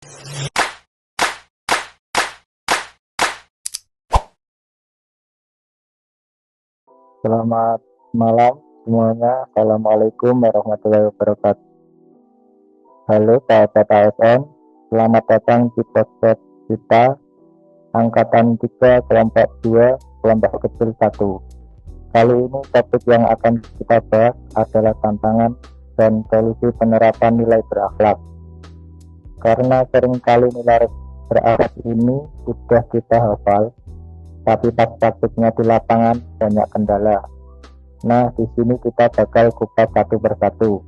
Selamat malam semuanya. Assalamualaikum warahmatullahi wabarakatuh. Halo sahabat ASN, selamat datang di podcast kita Angkatan 3 kelompok 2 kelompok kecil 1. Kali ini topik yang akan kita bahas adalah tantangan dan solusi penerapan nilai berakhlak. Karena seringkali nilai berakhlak ini sudah kita hafal, tapi pas praktiknya di lapangan banyak kendala. Nah, di sini kita bakal kupas satu persatu.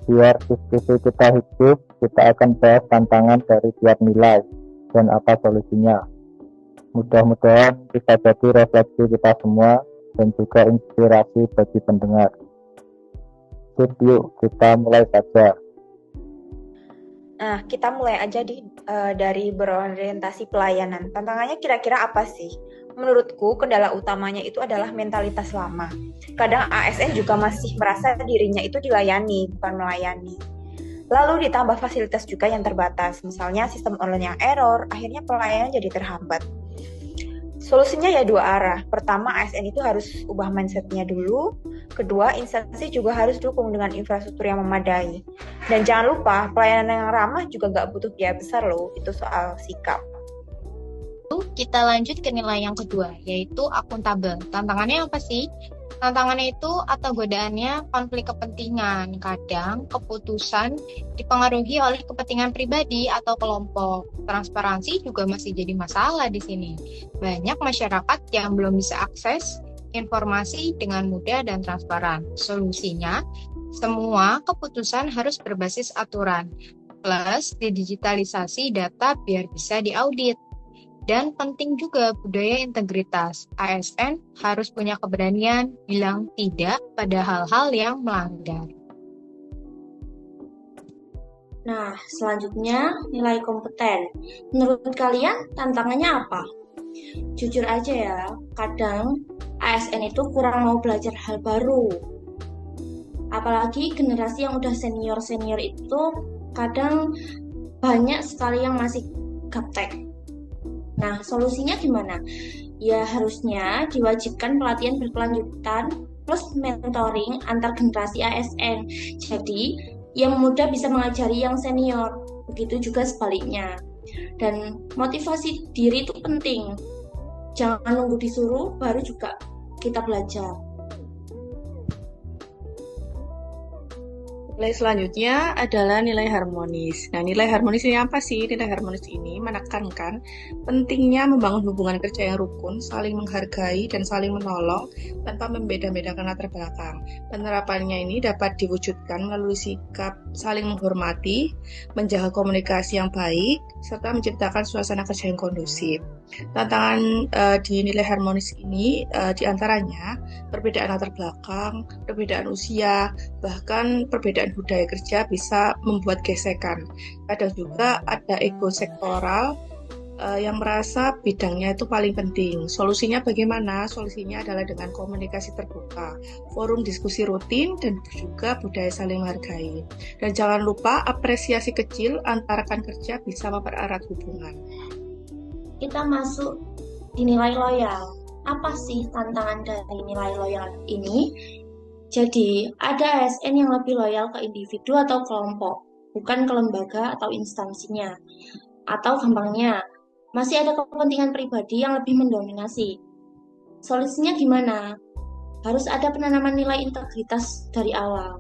Biar diskusi kita hidup, kita akan bahas tantangan dari tiap nilai dan apa solusinya. Mudah-mudahan bisa jadi refleksi kita semua dan juga inspirasi bagi pendengar. Yuk, kita mulai saja. Nah, kita mulai aja dari berorientasi pelayanan. Tantangannya kira-kira apa sih? Menurutku, kendala utamanya itu adalah mentalitas lama. Kadang ASN juga masih merasa dirinya itu dilayani, bukan melayani. Lalu ditambah fasilitas juga yang terbatas, misalnya sistem online yang error, akhirnya pelayanan jadi terhambat. Solusinya ya dua arah. Pertama, ASN itu harus ubah mindset-nya dulu. Kedua, instansi juga harus dukung dengan infrastruktur yang memadai. Dan jangan lupa, pelayanan yang ramah juga nggak butuh biaya besar loh. Itu soal sikap. Kita lanjut ke nilai yang kedua, yaitu akuntabel. Tantangannya apa sih? Tantangannya itu atau godaannya konflik kepentingan. Kadang keputusan dipengaruhi oleh kepentingan pribadi atau kelompok. Transparansi juga masih jadi masalah di sini. Banyak masyarakat yang belum bisa akses informasi dengan mudah dan transparan. Solusinya, semua keputusan harus berbasis aturan, plus didigitalisasi data biar bisa diaudit. Dan penting juga budaya integritas. ASN harus punya keberanian bilang tidak pada hal-hal yang melanggar. Nah, selanjutnya nilai kompeten. Menurut kalian tantangannya apa? Jujur aja ya, kadang ASN itu kurang mau belajar hal baru. Apalagi generasi yang udah senior-senior itu kadang banyak sekali yang masih gaptek. Nah, solusinya gimana? Ya harusnya diwajibkan pelatihan berkelanjutan plus mentoring antar generasi ASN. Jadi, yang muda bisa mengajari yang senior. Begitu juga sebaliknya. Dan motivasi diri itu penting. Jangan nunggu disuruh, baru juga kita belajar. Nilai selanjutnya adalah nilai harmonis. Nah, nilai harmonis ini apa sih? Nilai harmonis ini menekankan pentingnya membangun hubungan kerja yang rukun, saling menghargai dan saling menolong tanpa membeda-bedakan latar belakang. Penerapannya ini dapat diwujudkan melalui sikap saling menghormati, menjaga komunikasi yang baik, serta menciptakan suasana kerja yang kondusif. Tantangan di nilai harmonis ini diantaranya perbedaan latar belakang, perbedaan usia, bahkan perbedaan budaya kerja bisa membuat gesekan. Kadang juga ada ego sektoral yang merasa bidangnya itu paling penting. Solusinya bagaimana? Solusinya adalah dengan komunikasi terbuka, forum diskusi rutin, dan juga budaya saling menghargai. Dan jangan lupa apresiasi kecil antara rekan kerja bisa mempererat hubungan. Kita masuk di nilai loyal. Apa sih tantangan dari nilai loyal ini? Jadi, ada ASN yang lebih loyal ke individu atau kelompok, bukan ke lembaga atau instansinya. Atau gampangnya, masih ada kepentingan pribadi yang lebih mendominasi. Solusinya gimana? Harus ada penanaman nilai integritas dari awal.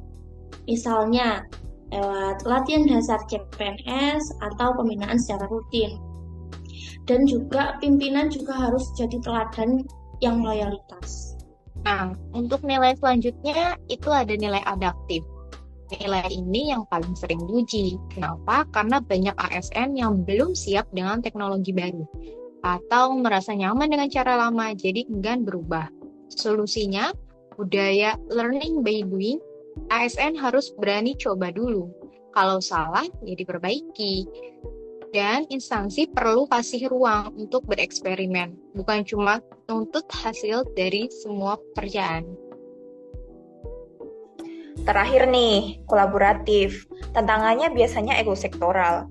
Misalnya, lewat latihan dasar CPNS atau pembinaan secara rutin. Dan juga pimpinan juga harus jadi teladan yang loyalitas. Nah, untuk nilai selanjutnya itu ada nilai adaptif. Nilai ini yang paling sering diuji. Kenapa? Karena banyak ASN yang belum siap dengan teknologi baru atau merasa nyaman dengan cara lama, jadi enggan berubah. Solusinya, budaya learning by doing. ASN harus berani coba dulu. Kalau salah, ya diperbaiki. Dan instansi perlu kasih ruang untuk bereksperimen, bukan cuma nuntut hasil dari semua pekerjaan. Terakhir nih, kolaboratif. Tantangannya biasanya ego sektoral.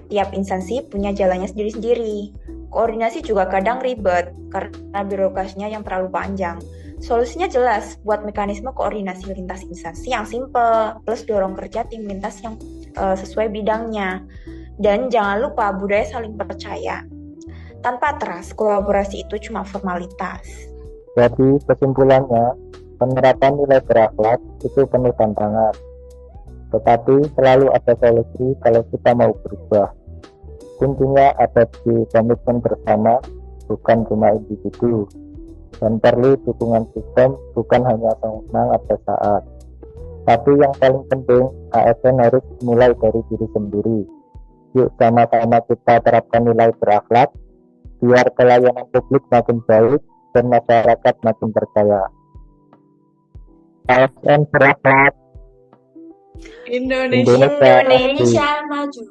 Tiap instansi punya jalannya sendiri-sendiri. Koordinasi juga kadang ribet karena birokrasinya yang terlalu panjang. Solusinya jelas, buat mekanisme koordinasi lintas instansi yang simple, plus dorong kerja tim lintas yang sesuai bidangnya. Dan jangan lupa budaya saling percaya. Tanpa trust, kolaborasi itu cuma formalitas. Jadi kesimpulannya, penerapan nilai berakhlak itu penuh tantangan. Tetapi selalu ada solusi kalau kita mau berubah. Kuncinya ada di komitmen bersama, bukan cuma individu. Dan perlu dukungan sistem, bukan hanya semangat sesaat. Tapi yang paling penting, ASN harus mulai dari diri sendiri. Yuk sama-sama kita terapkan nilai berakhlak, biar pelayanan publik makin baik dan masyarakat makin percaya. ASN berakhlak, Indonesia Indonesia maju. Indonesia maju.